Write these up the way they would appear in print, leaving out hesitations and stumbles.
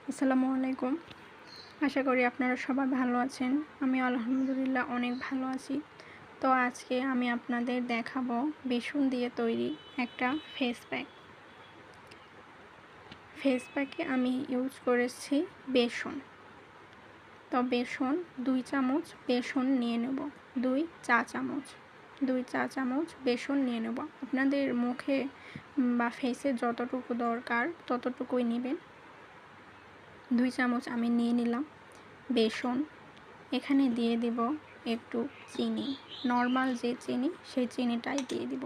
আসসালামু আলাইকুম। আশা করি আপনারা সবাই ভালো আছেন। আমি আলহামদুলিল্লাহ অনেক ভালো আছি। তো আজকে আমি আপনাদের দেখাবো বেসন দিয়ে তৈরি একটা ফেস প্যাক। ফেস প্যাকে আমি ইউজ করেছি বেসন। তো বেসন 2 চামচ বেসন নিয়ে নেব। 2 চা চামচ। 2 চা চামচ বেসন নিয়ে নেব। আপনাদের মুখে বা ফেসে যতটুকু দরকার ততটুকুই নেবেন। 2 চামচ আমি নিয়ে নিলাম বেসন। এখানে দিয়ে দিব একটু চিনি, নর্মাল যে চিনি সেই চিনিটাই দিয়ে দিব।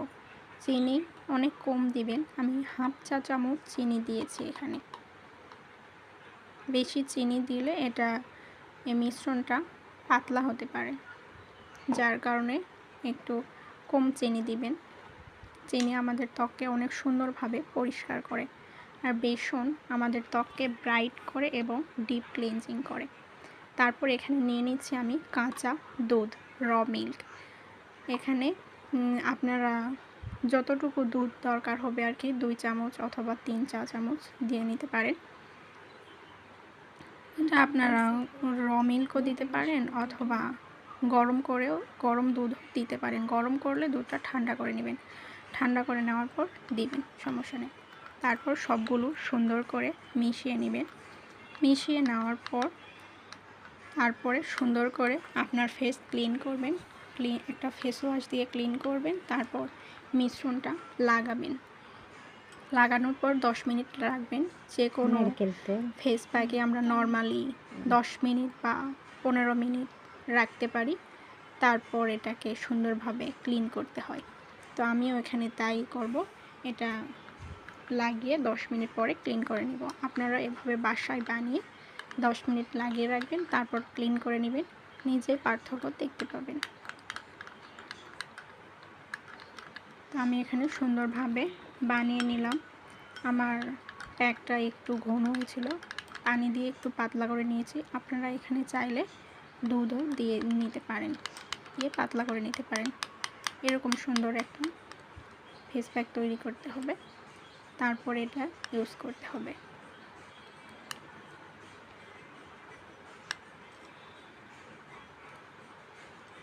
চিনি অনেক কম দিবেন, আমি হাফ চা চামচ চিনি দিয়েছি এখানে। বেশি চিনি দিলে এই মিশ্রণটা পাতলা হতে পারে, যার কারণে একটু কম চিনি দিবেন। চিনি আমাদের ত্বককে অনেক সুন্দরভাবে পরিষ্কার করে, আর বেসন আমাদের ত্বককে ব্রাইট করে এবং ডিপ ক্লিনজিং করে। তারপর এখানে নিয়ে নিচ্ছি আমি কাঁচা দুধ, র মিল্ক। এখানে আপনারা যতটুকু দুধ দরকার হবে আর কি 2 চামচ অথবা 3 চা চামচ দিয়ে নিতে পারেন। এটা আপনারা র মিল্কও দিতে পারেন অথবা গরম দুধও দিতে পারেন। গরম করলে দুধটা ঠান্ডা করে নেবেন। ঠান্ডা করে নেওয়ার পর দিবেন, সমস্যা নেই। তারপর সবগুলো সুন্দর করে মিশিয়ে নেবেন। মিশিয়ে নেওয়ার পর তারপরে সুন্দর করে আপনার ফেস ক্লিন করবেন। একটা ফেস ওয়াশ দিয়ে ক্লিন করবেন। তারপর মিশ্রণটা লাগাবেন। লাগানোর পর 10 মিনিট রাখবেন। যে কোনো ফেস প্যাকে আমরা নর্মালি 10 মিনিট বা 15 মিনিট রাখতে পারি। তারপর এটাকে সুন্দরভাবে ক্লিন করতে হয়। তো আমিও এখানে তাই করব। এটা লাগিয়ে 10 মিনিট পরে ক্লিন করে নেব। আপনারা এভাবে বাসায় বানিয়ে 10 মিনিট লাগিয়ে রাখবেন, তারপর ক্লিন করে নেবেন। নিজে পার্থক্য দেখতে পাবেন। তো আমি এখানে সুন্দরভাবে বানিয়ে নিলাম। আমার প্যাকটা একটু ঘন হয়েছিল, পানি দিয়ে একটু পাতলা করে নিয়েছি। আপনারা এখানে চাইলে দুধও দিয়ে নিতে পারেন, দিয়ে পাতলা করে নিতে পারেন। এরকম সুন্দর একটা ফেস প্যাক তৈরি করতে হবে, তারপর এটা ইউজ করতে হবে।